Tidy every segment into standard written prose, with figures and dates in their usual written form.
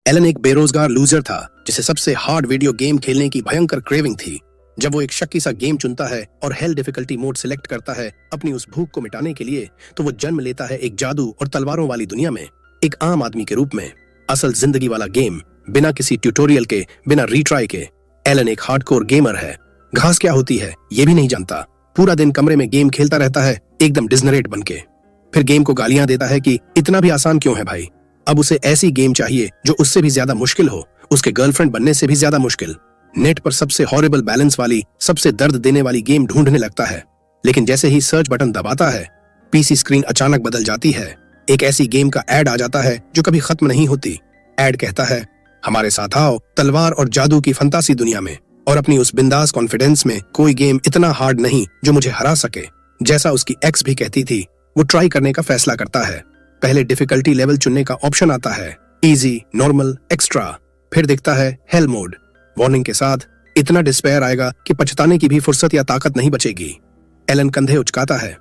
Elon एक बेरोजगार loser था जिसे सबसे हार्ड वीडियो गेम खेलने की भयंकर क्रेविंग थी। जब वो एक शक्की सा गेम चुनता है और हेल डिफिकल्टी मोड सिलेक्ट करता है अपनी उस भूख को मिटाने के लिए, तो वो जन्म लेता है एक जादू और तलवारों वाली दुनिया में, एक आम आदमी के रूप में। असल जिंदगी वाला गेम, बिना किसी ट्यूटोरियल के, बिना रीट्राई के। एलन एक हार्डकोर गेमर है। घास क्या होती है ये भी नहीं जानता। पूरा दिन कमरे में गेम खेलता रहता है, एकदम डिजनरेट बनके। फिर गेम को गालियां देता है कि इतना भी आसान क्यों है भाई। अब उसे ऐसी गेम चाहिए जो उससे भी ज्यादा मुश्किल हो, उसके गर्लफ्रेंड बनने से भी ज्यादा मुश्किल। नेट पर सबसे हॉरिबल बैलेंस वाली, सबसे दर्द देने वाली गेम ढूंढने लगता है। लेकिन जैसे ही सर्च बटन दबाता है, पीसी स्क्रीन अचानक बदल जाती है। एक ऐसी गेम का एड आ जाता है जो कभी खत्म नहीं होती। एड कहता है, हमारे साथ आओ तलवार और जादू की फंतासी दुनिया में, और अपनी उस बिंदास कॉन्फिडेंस में, कोई गेम इतना हार्ड नहीं जो मुझे हरा सके। जैसा उसकी एक्स भी कहती थी, वो ट्राई करने का फैसला करता है। पहले डिफिकल्टी लेवल चुनने का ऑप्शन आता है, इजी, नॉर्मल, एक्स्ट्रा। फिर दिखता है हेल मोड, वार्निंग के साथ। इतना डिस्पेयर आएगा कि पछताने की भी फुर्सत या ताकत नहीं बचेगी। एलन कंधे उचकाता है,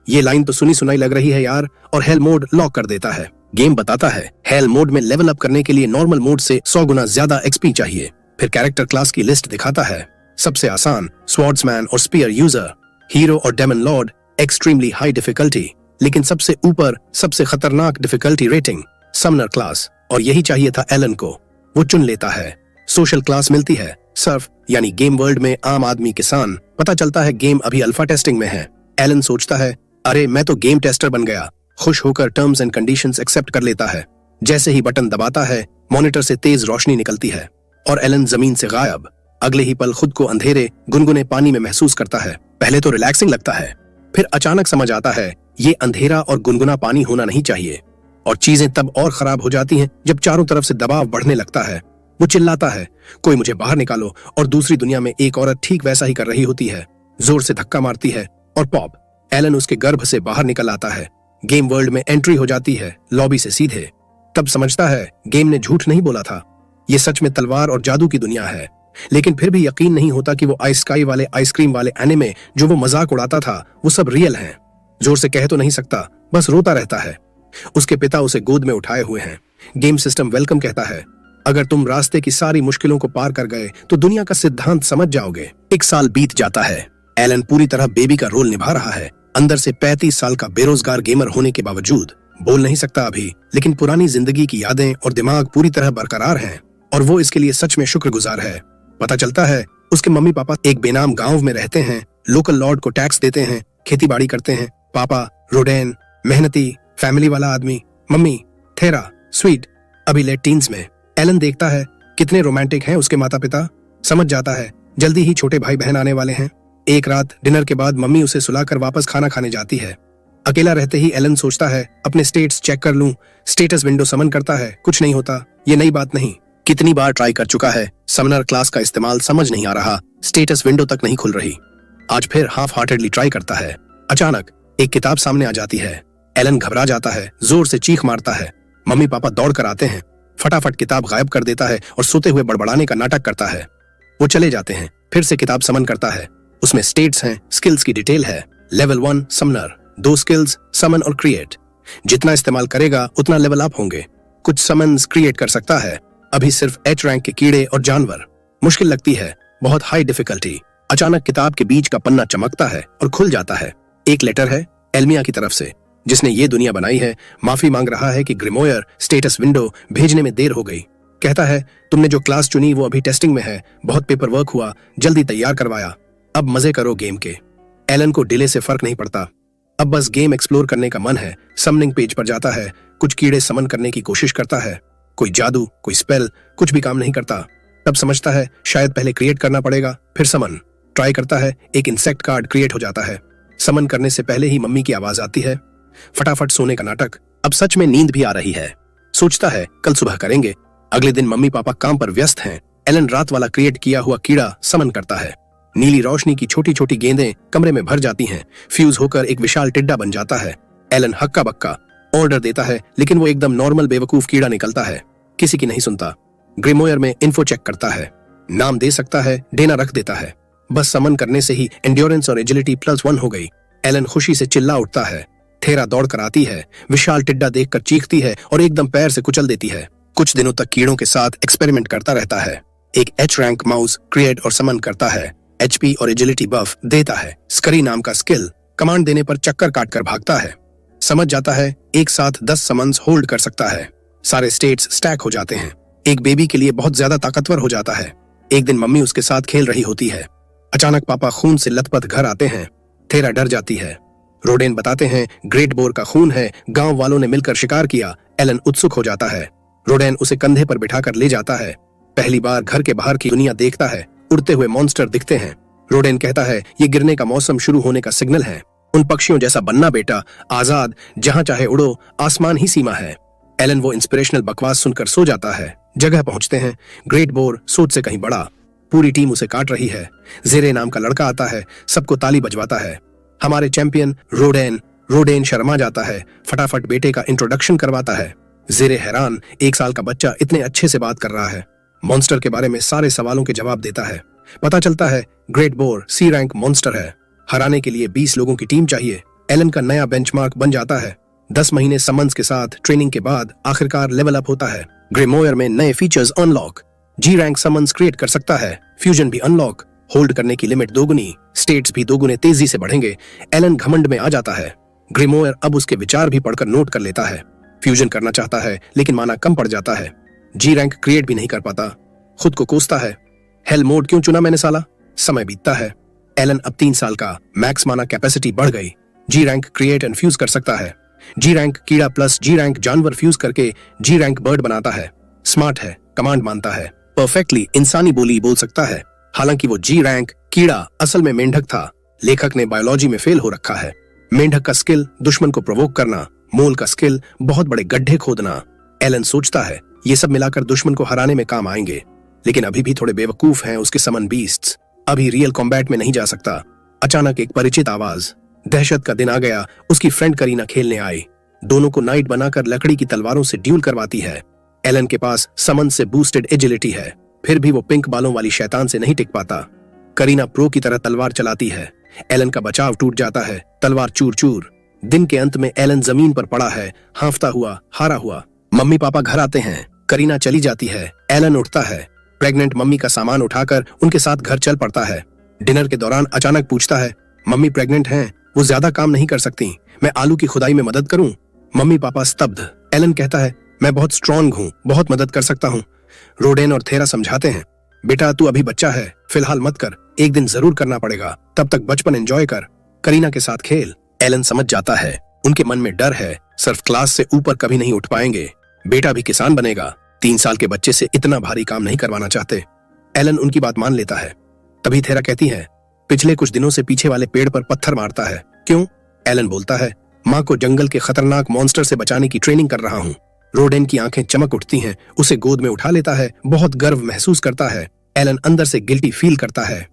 ये लाइन तो सुनी सुनाई लग रही है यार, और हेल मोड लॉक कर देता है। गेम बताता है हेल मोड में लेवल अप करने के लिए नॉर्मल मोड से 100 गुना ज्यादा एक्सपी चाहिए। फिर कैरेक्टर क्लास की लिस्ट दिखाता है। सबसे आसान स्वॉर्ड्समैन और स्पीयर यूजर, हीरो और demon lord extremely high difficulty, लेकिन सबसे ऊपर सबसे खतरनाक डिफिकल्टी रेटिंग समनर क्लास। और यही चाहिए था एलन को। वो चुन लेता है। सोशल क्लास मिलती है, सर्फ, यानी गेम वर्ल्ड में आम आदमी किसान। पता चलता है गेम अभी अल्फा टेस्टिंग में है। एलन सोचता है, अरे मैं तो गेम टेस्टर बन गया। खुश होकर टर्म्स एंड कंडीशंस एक्सेप्ट कर लेता है। जैसे ही बटन दबाता है, मॉनिटर से तेज रोशनी निकलती है और एलन जमीन से गायब। अगले ही पल खुद को अंधेरे गुनगुने पानी में महसूस करता है। पहले तो रिलैक्सिंग लगता है, फिर अचानक समझ आता है ये अंधेरा और गुनगुना पानी होना नहीं चाहिए। और चीजें तब और खराब हो जाती हैं जब चारों तरफ से दबाव बढ़ने लगता है। वो चिल्लाता है, कोई मुझे बाहर निकालो, और दूसरी दुनिया में एक औरत ठीक वैसा ही कर रही होती है। जोर से धक्का मारती है और पॉप, एलन उसके गर्भ से बाहर निकल आता है। गेम वर्ल्ड में एंट्री हो जाती है, लॉबी से सीधे। तब समझता है गेम ने झूठ नहीं बोला था, ये सच में तलवार और जादू की दुनिया है। लेकिन फिर भी यकीन नहीं होता कि वो आइसकाई वाले आइसक्रीम वाले एनिमे जो वो मजाक उड़ाता था, वो सब रियल हैं। जोर से कह तो नहीं सकता, बस रोता रहता है। उसके पिता उसे गोद में उठाए हुए हैं। गेम सिस्टम वेलकम कहता है, अगर तुम रास्ते की सारी मुश्किलों को पार कर गए तो दुनिया का सिद्धांत समझ जाओगे। 1 साल बीत जाता है। एलन पूरी तरह बेबी का रोल निभा रहा है। अंदर से 35 साल का बेरोजगार गेमर होने के बावजूद बोल नहीं सकता अभी, लेकिन पुरानी जिंदगी की यादें और दिमाग पूरी तरह बरकरार हैं, और वो इसके लिए सच में शुक्रगुजार है। पता चलता है उसके मम्मी पापा एक बेनाम गांव में रहते हैं, लोकल लॉर्ड को टैक्स देते हैं, खेती बाड़ी करते हैं। पापा रोडेन, मेहनती, फैमिली वाला आदमी। मम्मी थेरा, स्वीट, अभी लेट टीन्स में। एलन देखता है कितने रोमांटिक हैं उसके माता पिता। समझ जाता है जल्दी ही छोटे भाई बहन आने वाले हैं। एक रात डिनर के बाद मम्मी उसे सुलाकर वापस खाना खाने जाती है। अकेला रहते ही एलन सोचता है, अपने स्टेट्स चेक कर लूं। स्टेटस विंडो समन करता है, कुछ नहीं होता। ये नई बात नहीं, कितनी बार ट्राई कर चुका है। समनर क्लास का इस्तेमाल समझ नहीं आ रहा, स्टेटस विंडो तक नहीं खुल रही। आज फिर हाफ हार्टेडली ट्राई करता है। अचानक एक किताब सामने आ जाती है। एलन घबरा जाता है, जोर से चीख मारता है। मम्मी पापा दौड़ कर आते हैं, फटाफट किताब गायब कर देता है और सोते हुए बड़बड़ाने का नाटक करता है। वो चले जाते हैं। फिर से किताब समन करता है। उसमें स्टेट्स हैं, स्किल्स की डिटेल है। लेवल 1 समनर, 2 स्किल्स समन और क्रिएट। जितना इस्तेमाल करेगा उतना लेवल अप होंगे। कुछ समन्स क्रिएट कर सकता है। अभी सिर्फ H रैंक के कीड़े और जानवर। मुश्किल लगती है, बहुत हाई डिफिकल्टी। अचानक किताब के बीच का पन्ना चमकता है और खुल जाता है। एक लेटर है एल्मिया की तरफ से, जिसने ये दुनिया बनाई है। माफी मांग रहा है कि ग्रिमोयर स्टेटस विंडो भेजने में देर हो गई। कहता है, तुमने जो क्लास चुनी वो अभी टेस्टिंग में है, बहुत पेपर वर्क हुआ, जल्दी तैयार करवाया, अब मजे करो गेम के। एलन को डिले से फर्क नहीं पड़ता, अब बस गेम एक्सप्लोर करने का मन है। समनिंग पेज पर जाता है, कुछ कीड़े समन करने की कोशिश करता है। कोई जादू, कोई स्पेल, कुछ भी काम नहीं करता। तब समझता है शायद पहले क्रिएट करना पड़ेगा, फिर समन। ट्राई करता है, एक इंसेक्ट कार्ड क्रिएट हो जाता है। समन करने से पहले ही मम्मी की आवाज आती है। फटाफट सोने का नाटक। अब सच में नींद भी आ रही है। सोचता है कल सुबह करेंगे। अगले दिन मम्मी पापा काम पर व्यस्त हैं। एलन रात वाला क्रिएट किया हुआ कीड़ा समन करता है। नीली रोशनी की छोटी छोटी गेंदें कमरे में भर जाती हैं, फ्यूज होकर एक विशाल टिड्डा बन जाता है। एलन हक्का बक्का ऑर्डर देता है, लेकिन वो एकदम नॉर्मल बेवकूफ कीड़ा निकलता है, किसी की नहीं सुनता। ग्रिमोयर में इन्फो चेक करता है, नाम दे सकता है, डेना रख देता है। बस समन करने से ही एंड्योरेंस और एजिलिटी +1 हो गई। एलन खुशी से चिल्ला उठता है। थेरा दौड़ कर आती है, विशाल टिड्डा देखकर चीखती है और एकदम पैर से कुचल देती है। कुछ दिनों तक कीड़ों के साथ एक्सपेरिमेंट करता रहता है। एक एच रैंक माउस क्रिएट और समन करता है। एचपी और एजिलिटी बफ देता है। स्करी नाम का स्किल कमांड देने पर चक्कर काटकर भागता है। समझ जाता है एक साथ 10 समन्स होल्ड कर सकता है। सारे स्टेट्स स्टैक हो जाते हैं। एक बेबी के लिए बहुत ज्यादा ताकतवर हो जाता है। एक दिन मम्मी उसके साथ खेल रही होती है। अचानक पापा खून से लथपथ घर आते हैं। थेरा डर जाती है। रोडेन बताते हैं ग्रेट बोर का खून है, गांव वालों ने मिलकर शिकार किया। एलन उत्सुक हो जाता है। रोडेन उसे कंधे पर बिठाकर ले जाता है। पहली बार घर के बाहर की दुनिया देखता है। उड़ते हुए मॉन्स्टर दिखते हैं। रोडेन कहता है ये गिरने का मौसम शुरू होने का सिग्नल है। उन पक्षियों जैसा बनना बेटा, आजाद, जहां चाहे उड़ो, आसमान ही सीमा है। एलन वो इंस्पिरेशनल बकवास सुनकर सो जाता है। जगह पहुंचते हैं। ग्रेट बोर सोच से कहीं बड़ा। पूरी टीम उसे काट रही है। जेरे नाम का लड़का आता है, सबको ताली बजवाता है। हमारे चैंपियन रोडेन शर्मा जाता है। फटाफट बेटे का इंट्रोडक्शन करवाता है। जेरे हैरान, 1 साल का बच्चा इतने अच्छे से बात कर रहा है। मॉन्स्टर के बारे में सारे सवालों के जवाब देता है। पता चलता है ग्रेट बोर सी रैंक मॉन्स्टर है। हराने के लिए 20 लोगों की टीम चाहिए। एलन का नया बेंचमार्क बन जाता है। 10 महीने समन्स के साथ ट्रेनिंग के बाद आखिरकार लेवल अप होता है। ग्रेमोयर में नए फीचर्स अनलॉक। जी रैंक समन्स क्रिएट कर सकता है। फ्यूजन भी अनलॉक। होल्ड करने की लिमिट दोगुनी। स्टेट्स भी दोगुने तेजी से बढ़ेंगे। एलन घमंड में आ जाता है। ग्रेमोयर अब उसके विचार भी पढ़कर नोट कर लेता है। फ्यूजन करना चाहता है लेकिन माना कम पड़ जाता है। जी रैंक क्रिएट भी नहीं कर पाता। खुद को कोसता है। हेल मोड क्यों चुना मैंने साला। समय बीतता है। एलन अब 3 साल का। मैक्स माना कैपेसिटी बढ़ गई। जी रैंक क्रिएट एंड फ्यूज कर सकता है। जी रैंक कीड़ा प्लस जी रैंक जानवर फ्यूज करके जी रैंक बर्ड बनाता है। स्मार्ट है, कमांड मानता है, परफेक्टली इंसानी बोली बोल सकता है। हालांकि वो जी रैंक कीड़ा असल में मेंढक था। लेखक ने बायोलॉजी में फेल हो रखा है। मेंढक का स्किल दुश्मन को प्रोवोक करना, मोल का स्किल बहुत बड़े गड्ढे खोदना। एलन सोचता है ये सब मिलाकर दुश्मन को हराने में काम आएंगे, लेकिन अभी भी थोड़े बेवकूफ हैं उसके समन बीस्ट्स। अभी रियल कॉम्बैट में नहीं जा सकता। अचानक एक परिचित आवाज। दहशत का दिन आ गया। उसकी फ्रेंड करीना खेलने आई। दोनों को नाइट बनाकर लकड़ी की तलवारों से ड्यूल करवाती है। एलन के पास समन से बूस्टेड एजिलिटी है, फिर भी वो पिंक बालों वाली शैतान से नहीं टिक पाता। करीना प्रो की तरह तलवार चलाती है। एलन का बचाव टूट जाता है। तलवार चूर चूर। दिन के अंत में एलन जमीन पर पड़ा है, हांफता हुआ, हारा हुआ। मम्मी पापा घर आते हैं। करीना चली जाती है। एलन उठता है। प्रेग्नेंट मम्मी का सामान उठाकर उनके साथ घर चल पड़ता है। डिनर के दौरान अचानक पूछता है मम्मी प्रेग्नेंट हैं, वो ज्यादा काम नहीं कर सकती, मैं आलू की खुदाई में मदद करूं? मम्मी पापा स्तब्ध। एलन कहता है मैं बहुत स्ट्रांग हूं, बहुत मदद कर सकता हूं। रोडेन और थेरा समझाते हैं बेटा तू अभी बच्चा है, फिलहाल मत कर, एक दिन जरूर करना पड़ेगा, तब तक बचपन एंजॉय कर, करीना के साथ खेल। एलन समझ जाता है उनके मन में डर है, सिर्फ क्लास से ऊपर कभी नहीं उठ पाएंगे। बेटा भी किसान बनेगा। 3 साल के बच्चे से इतना भारी काम नहीं करवाना चाहते। एलन उनकी बात मान लेता है। तभी थेरा कहती है पिछले कुछ दिनों से पीछे वाले पेड़ पर पत्थर मारता है, क्यों? एलन बोलता है माँ को जंगल के खतरनाक मॉन्स्टर से बचाने की ट्रेनिंग कर रहा हूँ। रोडेन की आंखें चमक उठती हैं, उसे गोद में उठा लेता है, बहुत गर्व महसूस करता है। एलन अंदर से गिल्टी फील करता है।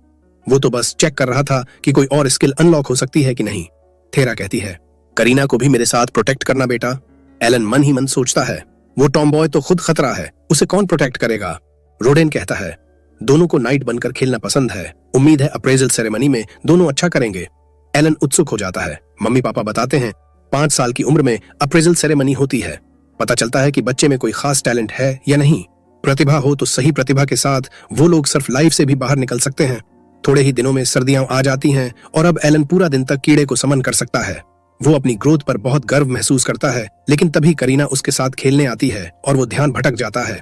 वो तो बस चेक कर रहा था कि कोई और स्किल अनलॉक हो सकती है कि नहीं। थेरा कहती है करीना को भी मेरे साथ प्रोटेक्ट करना बेटा। एलन मन ही मन सोचता है वो टॉमबॉय तो खुद खतरा है, उसे कौन प्रोटेक्ट करेगा? रोडेन कहता है दोनों को नाइट बनकर खेलना पसंद है, उम्मीद है अप्रेजल सेरेमनी में दोनों अच्छा करेंगे। एलन उत्सुक हो जाता है। मम्मी पापा बताते हैं 5 साल की उम्र में अप्रेजल सेरेमनी होती है। पता चलता है कि बच्चे में कोई खास टैलेंट है या नहीं। प्रतिभा हो तो सही प्रतिभा के साथ वो लोग सिर्फ लाइफ से भी बाहर निकल सकते हैं। थोड़े ही दिनों में सर्दियां आ जाती हैं और अब एलन पूरा दिन तक कीड़े को समन कर सकता है। वो अपनी ग्रोथ पर बहुत गर्व महसूस करता है, लेकिन तभी करीना उसके साथ खेलने आती है और वो ध्यान भटक जाता है।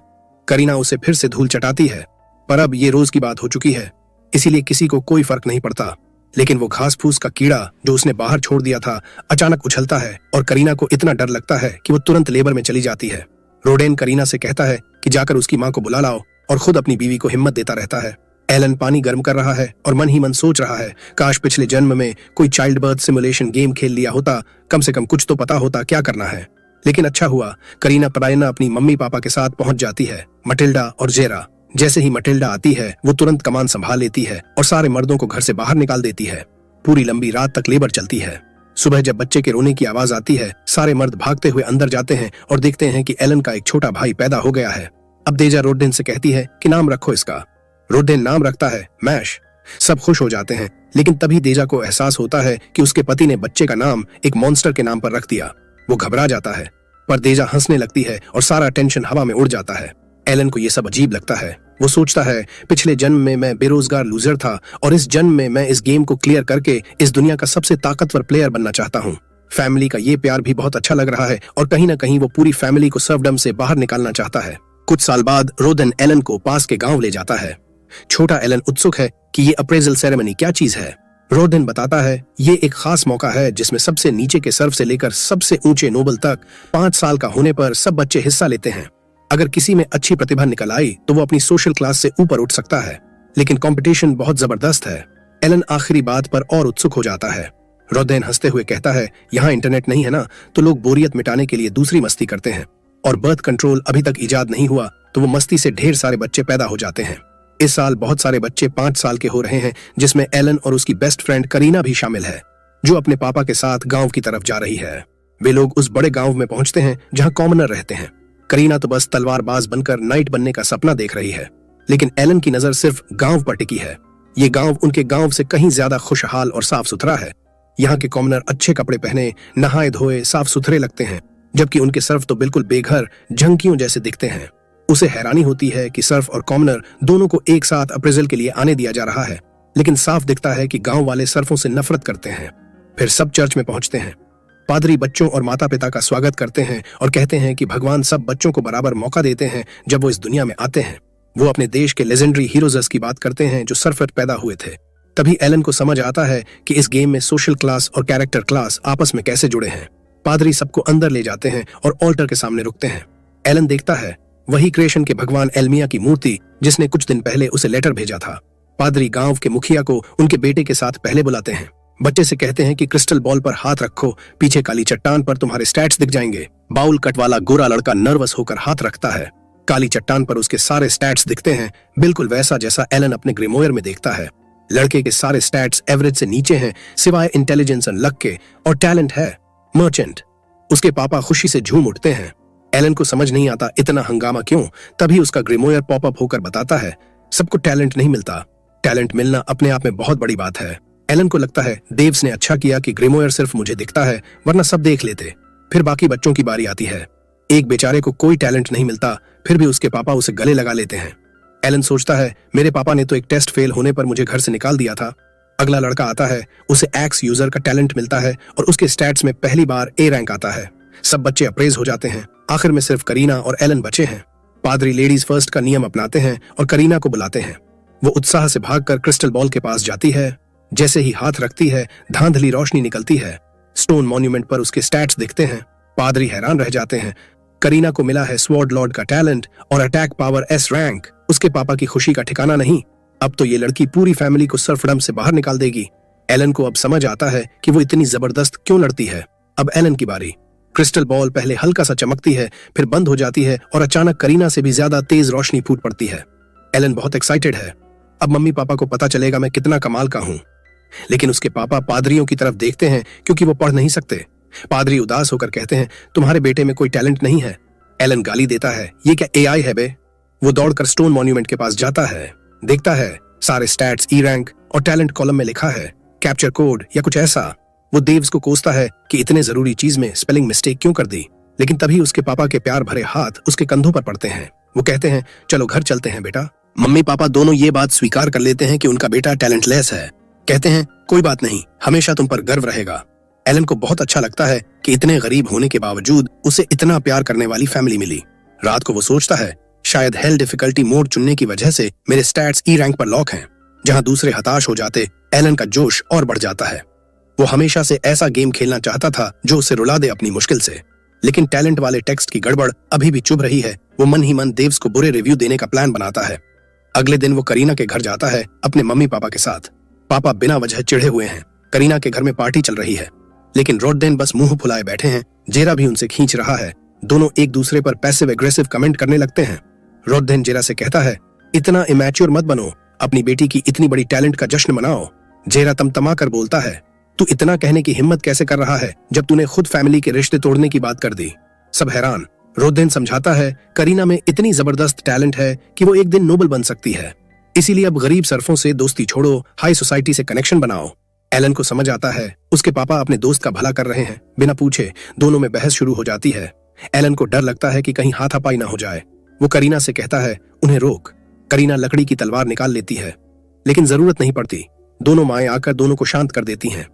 करीना उसे फिर से धूल चटाती है, पर अब ये रोज की बात हो चुकी है, इसीलिए किसी को कोई फर्क नहीं पड़ता। लेकिन वो घास फूस का कीड़ा जो उसने बाहर छोड़ दिया था अचानक उछलता है और करीना को इतना डर लगता है कि वो तुरंत लेबर में चली जाती है। रोडेन करीना से कहता है कि जाकर उसकी माँ को बुला लाओ और खुद अपनी बीवी को हिम्मत देता रहता है। एलन पानी गर्म कर रहा है और मन ही मन सोच रहा है काश पिछले जन्म में कोई चाइल्ड बर्थ सिमुलेशन गेम खेल लिया होता, कम से कम कुछ तो पता होता क्या करना है। लेकिन अच्छा हुआ करीना परायना अपनी मम्मी पापा के साथ पहुंच जाती है, मटिल्डा और जेरा। जैसे ही मटिल्डा आती है वो तुरंत कमान संभाल लेती है और सारे मर्दों को घर से बाहर निकाल देती है। पूरी लंबी रात तक लेबर चलती है। सुबह जब बच्चे के रोने की आवाज आती है, सारे मर्द भागते हुए अंदर जाते हैं और देखते हैं कि एलन का एक छोटा भाई पैदा हो गया है। अब देजा रोडेन से कहती है कि नाम रखो इसका। रोडेन नाम रखता है मैश। सब खुश हो जाते हैं, लेकिन तभी देजा को एहसास होता है कि उसके पति ने बच्चे का नाम एक मॉन्स्टर के नाम पर रख दिया। वो घबरा जाता है। पर देजा हंसने लगती है और सारा टेंशन हवा में उड़ जाता है। एलन को ये सब अजीब लगता है। वो सोचता है, पिछले जन्म में मैं बेरोजगार लूजर था और इस जन्म में मैं इस गेम को क्लियर करके इस दुनिया का सबसे ताकतवर प्लेयर बनना चाहता हूँ। फैमिली का ये प्यार भी बहुत अच्छा लग रहा है और कहीं ना कहीं वो पूरी फैमिली को सर्वडम से बाहर निकालना चाहता है। कुछ साल बाद रोदेन एलन को पास के गांव ले जाता है। छोटा एलन उत्सुक है कि ये अप्रेजल सेरेमनी क्या चीज है। रोदेन बताता है, ये एक खास मौका है जिसमें सबसे नीचे के सर्व से लेकर सबसे ऊंचे नोबल तक 5 साल का होने पर सब बच्चे हिस्सा लेते हैं। अगर किसी में अच्छी प्रतिभा निकल आई तो वो अपनी सोशल क्लास से ऊपर उठ सकता है, लेकिन कंपटीशन बहुत जबरदस्त है। एलन आखिरी बात पर और उत्सुक हो जाता है। रोदेन हंसते हुए कहता है, यहाँ इंटरनेट नहीं है ना, तो लोग बोरियत मिटाने के लिए दूसरी मस्ती करते हैं, और बर्थ कंट्रोल अभी तक इजाद नहीं हुआ तो वो मस्ती से ढेर सारे बच्चे पैदा हो जाते हैं। इस साल बहुत सारे बच्चे 5 साल के हो रहे हैं, जिसमें एलन और उसकी बेस्ट फ्रेंड करीना भी शामिल है, जो अपने पापा के साथ गांव की तरफ जा रही है। वे लोग उस बड़े गांव में पहुंचते हैं जहां कॉमनर रहते हैं। करीना तो बस तलवारबाज बनकर नाइट बनने का सपना देख रही है, लेकिन एलन की नजर सिर्फ गांव पर टिकी है। ये गांव उनके गांव से कहीं ज्यादा खुशहाल और साफ सुथरा है। यहाँ के कॉमनर अच्छे कपड़े पहने, नहाए धोए, साफ सुथरे लगते हैं, जबकि उनके सर्फ तो बिल्कुल बेघर झंकियों जैसे दिखते हैं। उसे हैरानी होती है कि सर्फ और कॉमनर दोनों को एक साथ अप्रेजल के लिए आने दिया जा रहा है, लेकिन साफ दिखता है कि गांव वाले सर्फों से नफरत करते हैं। फिर सब चर्च में पहुंचते हैं। पादरी बच्चों और माता पिता का स्वागत करते हैं और कहते हैं कि भगवान सब बच्चों को बराबर मौका देते हैं जब वो इस दुनिया में आते हैं। वो अपने देश के लेजेंडरी हीरोज की बात करते हैं जो सर्फ पर पैदा हुए थे। तभी एलन को समझ आता है कि इस गेम में सोशल क्लास और कैरेक्टर क्लास आपस में कैसे जुड़े हैं। पादरी सबको अंदर ले जाते हैं और ऑल्टर के सामने रुकते हैं। एलन देखता है वही क्रिएशन के भगवान एल्मिया की मूर्ति जिसने कुछ दिन पहले उसे लेटर भेजा था। पादरी गांव के मुखिया को उनके बेटे के साथ पहले बुलाते हैं। बच्चे से कहते हैं कि क्रिस्टल बॉल पर हाथ रखो, पीछे काली चट्टान पर तुम्हारे स्टैट्स दिख जाएंगे। बाउल कट वाला गोरा लड़का नर्वस होकर हाथ रखता है। काली चट्टान पर उसके सारे स्टैट्स दिखते हैं, बिल्कुल वैसा जैसा एलन अपने ग्रिमोयर में देखता है। लड़के के सारे स्टैट्स एवरेज से नीचे हैं, सिवाय इंटेलिजेंस एंड लक के, और टैलेंट है मर्चेंट। उसके पापा खुशी से झूम उठते हैं। एलन को समझ नहीं आता इतना हंगामा क्यों। तभी उसका ग्रिमोयर पॉपअप होकर बताता है, सबको टैलेंट नहीं मिलता, टैलेंट मिलना अपने आप में बहुत बड़ी बात है। एलन को लगता है देव्स ने अच्छा किया कि ग्रिमोयर सिर्फ मुझे दिखता है, वरना सब देख लेते। फिर बाकी बच्चों की बारी आती है। एक बेचारे को कोई टैलेंट नहीं मिलता, फिर भी उसके पापा उसे गले लगा लेते हैं। एलन सोचता है, मेरे पापा ने तो एक टेस्ट फेल होने पर मुझे घर से निकाल दिया था। अगला लड़का आता है, उसे एक्स यूजर का टैलेंट मिलता है और उसके स्टैट्स में पहली बार ए रैंक आता है। सब बच्चे अप्रेज हो जाते हैं। आखिर में सिर्फ करीना और एलन बचे हैं। पादरी लेडीज फर्स्ट का नियम अपनाते हैं और करीना को बुलाते हैं। वो उत्साह से भागकर क्रिस्टल बॉल के पास जाती है। जैसे ही हाथ रखती है, धांधली रोशनी निकलती है। स्टोन मॉन्यूमेंट पर उसके स्टैट्स दिखते हैं। पादरी हैरान रह जाते हैं। करीना को मिला है स्वॉर्ड लॉर्ड का टैलेंट और अटैक पावर एस रैंक। उसके पापा की खुशी का ठिकाना नहीं। अब तो ये लड़की पूरी फैमिली को सर्फडम से बाहर निकाल देगी। एलन को अब समझ आता है कि वो इतनी जबरदस्त क्यों लड़ती है। अब एलन की बारी। क्रिस्टल बॉल पहले हल्का सा चमकती है, फिर बंद हो जाती है और अचानक करीना से भी ज्यादा तेज रोशनी फूट पड़ती है। एलन बहुत एक्साइटेड है। अब मम्मी पापा को पता चलेगा मैं कितना कमाल का हूँ। लेकिन उसके पापा पादरियों की तरफ देखते हैं क्योंकि वो पढ़ नहीं सकते। पादरी उदास होकर कहते हैं, तुम्हारे बेटे में कोई टैलेंट नहीं है। एलन गाली देता है, ये क्या एआई है बे। वो दौड़कर स्टोन मॉन्यूमेंट के पास जाता है। देखता है सारे स्टैट्स, ई रैंक और टैलेंट कॉलम में लिखा है कैप्चर कोड या कुछ ऐसा। वो देव्स को कोसता है कि इतने जरूरी चीज में स्पेलिंग मिस्टेक क्यों कर दी। लेकिन तभी उसके पापा के प्यार भरे हाथ उसके कंधों पर पड़ते हैं। वो कहते हैं, चलो घर चलते हैं बेटा। मम्मी पापा दोनों ये बात स्वीकार कर लेते हैं कि उनका बेटा टैलेंटलेस है। कहते हैं, कोई बात नहीं, हमेशा तुम पर गर्व रहेगा। एलन को बहुत अच्छा लगता है कि इतने गरीब होने के बावजूद उसे इतना प्यार करने वाली फैमिली मिली। रात को वो सोचता है, शायद हेल डिफिकल्टी मोड चुनने की वजह से मेरे स्टैट्स ई रैंक पर लॉक हैं। जहां दूसरे हताश हो जाते, एलन का जोश और बढ़ जाता है। वो हमेशा से ऐसा गेम खेलना चाहता था जो उसे रुला दे अपनी मुश्किल से। लेकिन टैलेंट वाले टेक्स्ट की गड़बड़ अभी भी चुभ रही है। वो मन ही मन देव्स को बुरे रिव्यू देने का प्लान बनाता है। अगले दिन वो करीना के घर जाता है अपने मम्मी पापा के साथ। पापा बिना वजह चिढ़े हुए हैं। करीना के घर में पार्टी चल रही है, लेकिन रोडेन बस मुंह फुलाए बैठे हैं। जेरा भी उनसे खींच रहा है। दोनों एक दूसरे पर पैसिव एग्रेसिव कमेंट करने लगते हैं। रोडेन जेरा से कहता है, इतना इमैच्योर मत बनो, अपनी बेटी की इतनी बड़ी टैलेंट का जश्न मनाओ। जेरा तमतमा कर बोलता है, तू इतना कहने की हिम्मत कैसे कर रहा है जब तूने खुद फैमिली के रिश्ते तोड़ने की बात कर दी। सब हैरान। रोडेन समझाता है, करीना में इतनी जबरदस्त टैलेंट है कि वो एक दिन नोबल बन सकती है। इसीलिए अब गरीब सर्फों से दोस्ती छोड़ो, हाई सोसाइटी से कनेक्शन बनाओ। एलन को समझ आता है उसके पापा अपने दोस्त का भला कर रहे हैं। बिना पूछे दोनों में बहस शुरू हो जाती है। एलन को डर लगता है कि कहीं हाथापाई ना हो जाए। वो करीना से कहता है उन्हें रोक। करीना लकड़ी की तलवार निकाल लेती है, लेकिन जरूरत नहीं पड़ती। दोनों माएं आकर दोनों को शांत कर देती हैं।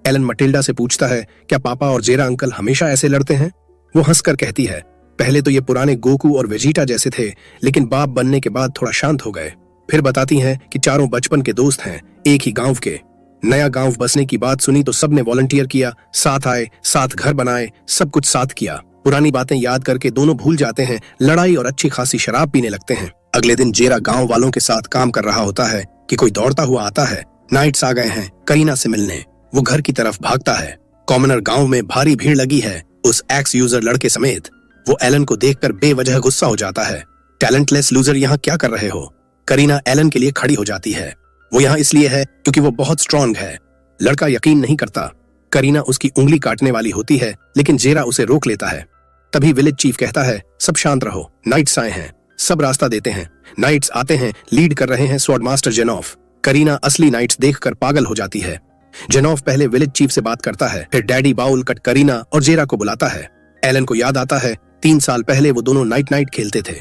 एलन मटिल्डा से पूछता है क्या पापा और जेरा अंकल हमेशा ऐसे लड़ते हैं? वो हंसकर कहती है पहले तो ये पुराने गोकू और वेजिटा जैसे थे, लेकिन बाप बनने के बाद थोड़ा शांत हो गए। फिर बताती हैं कि चारों बचपन के दोस्त हैं, एक ही गांव के। नया गांव बसने की बात सुनी तो सबने वॉलंटियर किया, साथ आए, साथ घर बनाए, सब कुछ साथ किया। पुरानी बातें याद करके दोनों भूल जाते हैं, लड़ाई और अच्छी खासी शराब पीने लगते हैं। अगले दिन जेरा गांव वालों के साथ काम कर रहा होता है कि कोई दौड़ता हुआ आता है। नाइट्स आ गए हैं करीना से मिलने। वो घर की तरफ भागता है। कॉमनर गांव में भारी भीड़ लगी है, उस एक्स यूजर लड़के समेत। वो एलन को देखकर बेवजह गुस्सा हो जाता है। टैलेंटलेस लूजर यहाँ क्या कर रहे हो? करीना एलन के लिए खड़ी हो जाती है। वो यहाँ इसलिए है क्योंकि वो बहुत स्ट्रांग है। लड़का यकीन नहीं करता। करीना उसकी उंगली काटने वाली होती है, लेकिन जेरा उसे रोक लेता है। तभी विलेज चीफ कहता है सब शांत रहो, नाइट्स आए हैं। सब रास्ता देते हैं। नाइट्स आते हैं, लीड कर रहे हैं स्वॉर्ड मास्टर जेनॉफ। करीना असली नाइट्स देखकर पागल हो जाती है। जेनॉफ पहले विलेज चीफ से बात करता है, फिर डैडी बाउल कट करीना और जेरा को बुलाता है। एलन को याद आता है 3 साल पहले वो दोनों नाइट खेलते थे।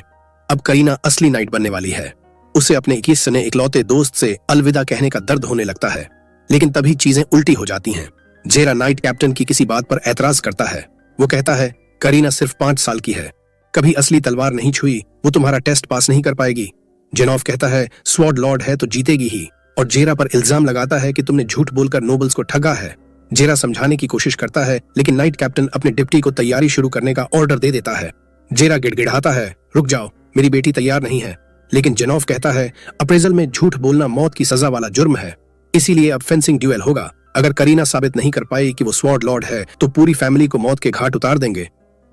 अब करीना असली नाइट बनने वाली है। उसे अपने 21 सने इकलौते दोस्त से अलविदा कहने का दर्द होने लगता है, लेकिन तभी चीजें उल्टी हो जाती हैं। जेरा नाइट कैप्टन की किसी बात पर ऐतराज करता है। वो कहता है करीना सिर्फ 5 साल की है, कभी असली तलवार नहीं छुई, वो तुम्हारा टेस्ट पास नहीं कर पाएगी। जेनॉफ कहता है स्वॉर्ड लॉर्ड है तो जीतेगी ही, और जेरा पर इल्जाम लगाता है कि तुमने झूठ बोलकर नोबल्स को ठगा है। जेरा समझाने की कोशिश करता है, लेकिन नाइट कैप्टन अपने डिप्टी को तैयारी शुरू करने का ऑर्डर दे देता है। जेरा गिड़गिड़ाता है रुक जाओ, मेरी बेटी तैयार नहीं है। लेकिन जेनॉफ कहता है अप्रेजल में झूठ बोलना मौत की सजा वाला जुर्म है, इसीलिए अब फेंसिंग ड्यूएल होगा। अगर करीना साबित नहीं कर पाई कि वो स्वॉर्ड लॉर्ड है तो पूरी फैमिली को मौत के घाट उतार देंगे।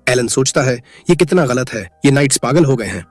एलन सोचता है ये कितना गलत है, ये नाइट्स पागल हो गए हैं।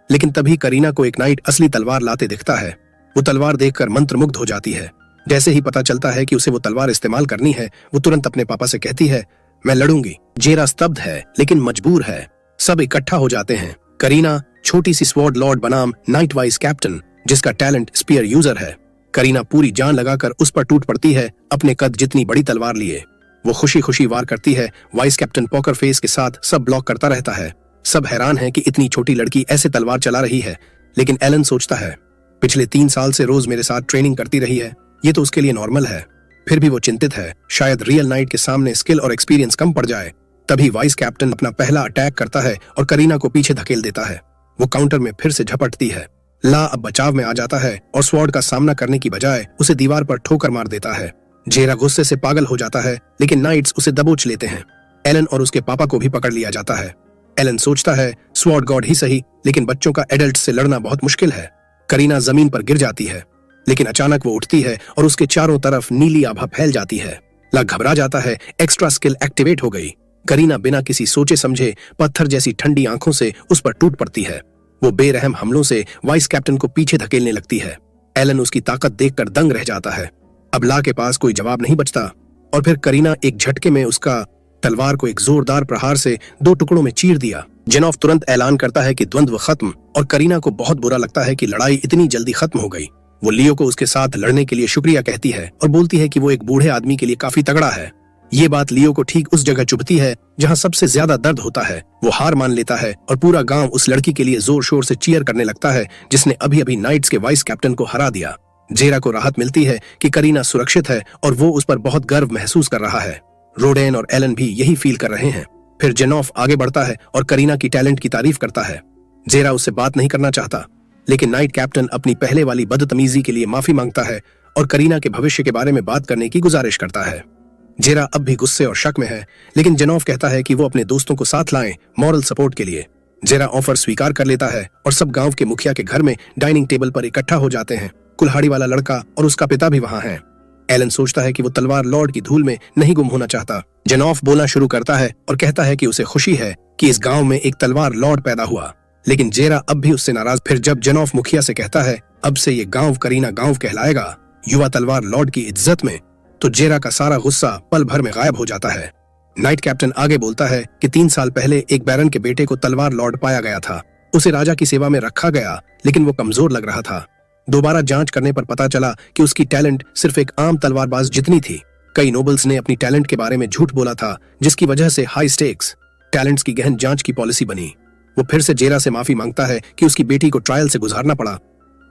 लेकिन तभी करीना को एक नाइट असली तलवार लाते दिखता है। वो तलवार देखकर मंत्रमुग्ध हो जाती है। जैसे ही पता चलता है कि उसे वो तलवार इस्तेमाल करनी है, वो तुरंत अपने पापा से कहती है मैं लड़ूंगी। जेरा स्तब्ध है, लेकिन मजबूर है। सब इकट्ठा हो जाते हैं। करीना छोटी सी स्वॉर्ड लॉर्ड बनाम नाइट वाइस कैप्टन, जिसका टैलेंट स्पीयर यूजर है। करीना पूरी जान लगाकर उस पर टूट पड़ती है, अपने कद जितनी बड़ी तलवार लिए। वो खुशी खुशी वार करती है। वाइस कैप्टन पॉकर फेस के साथ सब ब्लॉक करता रहता है। सब हैरान है कि इतनी छोटी लड़की ऐसे तलवार चला रही है। लेकिन एलन सोचता है पिछले 3 साल से रोज मेरे साथ ट्रेनिंग करती रही है, ये तो उसके लिए नॉर्मल है। फिर भी वो चिंतित है, शायद रियल नाइट के सामने स्किल और एक्सपीरियंस कम पड़ जाए। तभी वाइस कैप्टन अपना पहला अटैक करता है और करीना को पीछे धकेल देता है। वो काउंटर में फिर से झपटती है। ला अब बचाव में आ जाता है और स्वॉर्ड का सामना करने की बजाय उसे दीवार पर ठोकर मार देता है। जेरा गुस्से से पागल हो जाता है, लेकिन नाइट्स उसे दबोच लेते हैं। एलन और उसके पापा को भी पकड़ लिया जाता है। एलन सोचता है स्वॉर्ड गॉड ही सही, लेकिन बच्चों का एडल्ट से लड़ना बहुत मुश्किल है। करीना जमीन पर गिर जाती है, लेकिन अचानक वो उठती है और उसके चारों तरफ नीली आभा फैल जाती है। ला घबरा जाता है, एक्स्ट्रा स्किल एक्टिवेट हो गई। करीना बिना किसी सोचे समझे पत्थर जैसी ठंडी आंखों से उस पर टूट पड़ती है। वो बेरहम हमलों से वाइस कैप्टन को पीछे धकेलने लगती है। एलन उसकी ताकत देखकर दंग रह जाता है। अब ला के पास कोई जवाब नहीं बचता, और फिर करीना एक झटके में उसका तलवार को एक जोरदार प्रहार से 2 टुकड़ों में चीर दिया। जेनॉफ तुरंत ऐलान करता है कि द्वंद्व खत्म, और करीना को बहुत बुरा लगता है कि लड़ाई इतनी जल्दी खत्म हो गई। वो लियो को उसके साथ लड़ने के लिए शुक्रिया कहती है और बोलती है कि वो एक बूढ़े आदमी के लिए काफी तगड़ा है। ये बात लियो को ठीक उस जगह चुभती है जहाँ सबसे ज्यादा दर्द होता है। वो हार मान लेता है और पूरा गांव उस लड़की के लिए जोर शोर से चीयर करने लगता है जिसने अभी अभी नाइट्स के वाइस कैप्टन को हरा दिया। जेरा को राहत मिलती है कि करीना सुरक्षित है और वो उस पर बहुत गर्व महसूस कर रहा है। रोडेन और एलन भी यही फील कर रहे हैं। फिर जेनॉफ आगे बढ़ता है और करीना की टैलेंट की तारीफ करता है। जेरा उससे बात नहीं करना चाहता, लेकिन नाइट कैप्टन अपनी पहले वाली बदतमीजी के लिए माफी मांगता है और करीना के भविष्य के बारे में बात करने की गुजारिश करता है। जेरा अब भी गुस्से और शक में है, लेकिन जेनॉफ कहता है कि वो अपने दोस्तों को साथ लाएं मॉरल सपोर्ट के लिए। जेरा ऑफर स्वीकार कर लेता है और सब गांव के मुखिया के घर में डाइनिंग टेबल पर इकट्ठा हो जाते हैं। कुल्हाड़ी वाला लड़का और उसका पिता भी वहां है। एलन सोचता है कि वो तलवार लॉर्ड की धूल में नहीं गुम होना चाहता। जेनॉफ बोलना शुरू करता है और कहता है कि उसे खुशी है कि इस गांव में एक तलवार लॉर्ड पैदा हुआ, लेकिन जेरा अब भी उससे नाराज। फिर जब जेनॉफ मुखिया से कहता है अब से ये गांव करीना गांव कहलाएगा, युवा तलवार लॉर्ड की इज्जत में, तो जेरा का सारा गुस्सा पल भर में गायब हो जाता है। नाइट कैप्टन आगे बोलता है कि 3 साल पहले एक बैरन के बेटे को तलवार लॉर्ड पाया गया था। उसे राजा की सेवा में रखा गया, लेकिन वो कमजोर लग रहा था। दोबारा जांच करने पर पता चला कि उसकी टैलेंट सिर्फ एक आम तलवारबाज जितनी थी। कई नोबल्स ने अपनी टैलेंट के बारे में झूठ बोला था, जिसकी वजह से हाई स्टेक्स टैलेंट्स की गहन जांच की पॉलिसी बनी। वो फिर से जेरा से माफी मांगता है कि उसकी बेटी को ट्रायल से गुजारना पड़ा।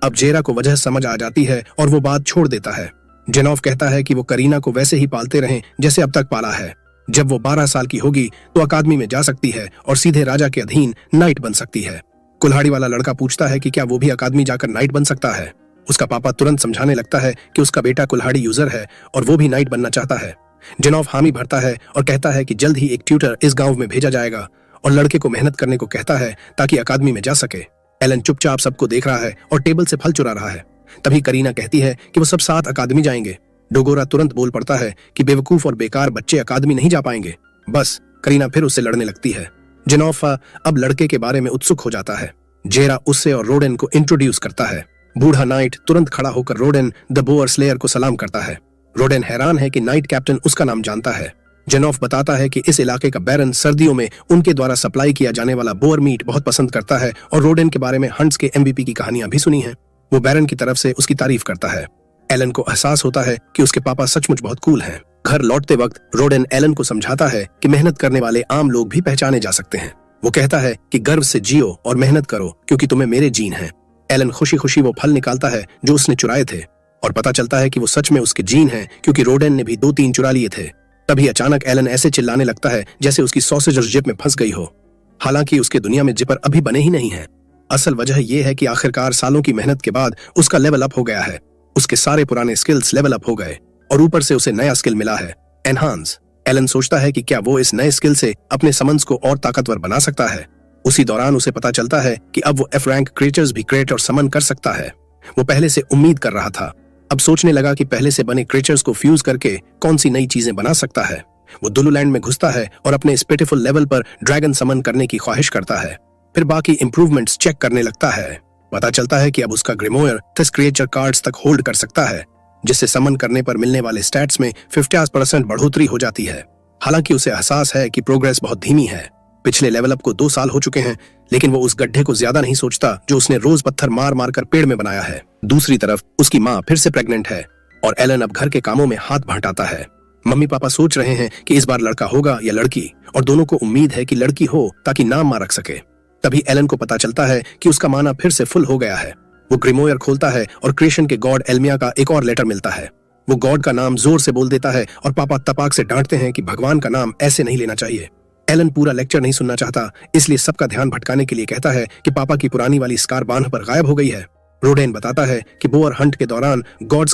अब जेरा को वजह समझ आ जाती है और वो बात छोड़ देता है। जेनोव कहता है कि वो करीना को वैसे ही पालते रहें जैसे अब तक पाला है। जब वो 12 साल की होगी तो अकादमी में जा सकती है और सीधे राजा के अधीन नाइट बन सकती है। कुल्हाड़ी वाला लड़का पूछता है कि क्या वो भी अकादमी जाकर नाइट बन सकता है। उसका पापा तुरंत समझाने लगता है कि उसका बेटा कुल्हाड़ी यूजर है और वो भी नाइट बनना चाहता है। जेनोव हामी भरता है और कहता है कि जल्द ही एक ट्यूटर इस गांव में भेजा जाएगा और लड़के को मेहनत करने को कहता है ताकि अकादमी में जा सके। एलन चुपचाप सबको देख रहा है और टेबल से फल चुरा रहा है। तभी करीना कहती है कि वो सब साथ अकादमी जाएंगे। डोगोरा तुरंत बोल पड़ता है कि बेवकूफ और बेकार बच्चे अकादमी नहीं जा पाएंगे। बस करीना फिर उससे लड़ने लगती है। जेनोव अब लड़के के बारे में उत्सुक हो जाता है। जेरा उससे और रोडेन को इंट्रोड्यूस करता है। बूढ़ा नाइट तुरंत खड़ा होकर रोडेन द बोअर स्लेयर को सलाम करता है। रोडेन हैरान है कि नाइट कैप्टन उसका नाम जानता है। जेनोव बताता है कि इस इलाके का बैरन सर्दियों में उनके द्वारा सप्लाई किया जाने वाला बोअर मीट बहुत पसंद करता है और रोडेन के बारे में हंट्स के MVP की कहानियां भी सुनी हैं। वो बैरन की तरफ से उसकी तारीफ करता है। एलन को एहसास होता है कि उसके पापा सचमुच बहुत कूल हैं। घर लौटते वक्त रोडेन एलन को समझाता है कि मेहनत करने वाले आम लोग भी पहचाने जा सकते हैं। वो कहता है कि गर्व से जियो और मेहनत करो क्योंकि तुम्हें मेरे जीन हैं। एलन खुशी खुशी वो फल निकालता है जो उसने चुराए थे और पता चलता है कि वो सच में उसके जीन हैं क्योंकि रोडेन ने भी 2-3 चुरा लिए थे। तभी अचानक एलन ऐसे चिल्लाने लगता है जैसे उसकी सॉसेज जिप में फंस गई हो। हालांकि उसके दुनिया में जिपर अभी बने ही नहीं है। असल वजह यह है कि आखिरकार सालों की मेहनत के बाद उसका लेवल अप हो गया है। उसके सारे पुराने स्किल्स लेवल अप हो गए और ऊपर से उसे नया स्किल मिला है, एनहांस। एलन सोचता है कि क्या वो इस नए स्किल से अपने समन्स को और ताकतवर बना सकता है। उसी दौरान उसे पता चलता है कि अब वो F रैंक क्रिएचर्स भी क्रिएट और समन कर सकता है। वो पहले से उम्मीद कर रहा था। अब सोचने लगा कि पहले से बने क्रिएचर्स को फ्यूज करके कौन सी नई चीजें बना सकता है। वो दुलूलैंड में घुसता है और अपने इस पिटिफुल लेवल पर ड्रैगन समन करने की ख्वाहिश करता है। फिर बाकी इंप्रूवमेंट्स चेक करने लगता है। पता चलता है कि अब उसका ग्रिमोयर 10 क्रिएचर कार्ड्स तक होल्ड कर सकता है, जिससे समन करने पर मिलने वाले स्टैट्स में 50% बढ़ोतरी हो जाती है। हालांकि उसे एहसास है कि प्रोग्रेस बहुत धीमी है। पिछले लेवल अप को 2 साल हो चुके हैं, लेकिन वो उस गड्ढे को ज्यादा नहीं सोचता जो उसने रोज पत्थर मार मार कर पेड़ में बनाया है। दूसरी तरफ उसकी माँ फिर से प्रेग्नेंट है और एलन अब घर के कामों में हाथ बंटाता है। मम्मी पापा सोच रहे हैं कि इस बार लड़का होगा या लड़की, और दोनों को उम्मीद है कि लड़की हो ताकि नाम मां रख सके। तभी एलन को पता चलता है कि उसका माना फिर से फुल हो गया है। वो ग्रिमोयर खोलता है और क्रिएशन के गॉड एल्मिया का एक और लेटर मिलता है। वो गॉड का नाम जोर से बोल देता है और पापा तपाक से डांटते हैं कि भगवान का नाम ऐसे नहीं लेना चाहिए। एलन पूरा लेक्चर नहीं सुनना चाहता, इसलिए सबका ध्यान भटकाने के लिए कहता है कि पापा की पुरानी वाली स्कार बांध पर गायब हो गई है। रोडेन बताता है कि बोअर हंट के दौरान गॉड्स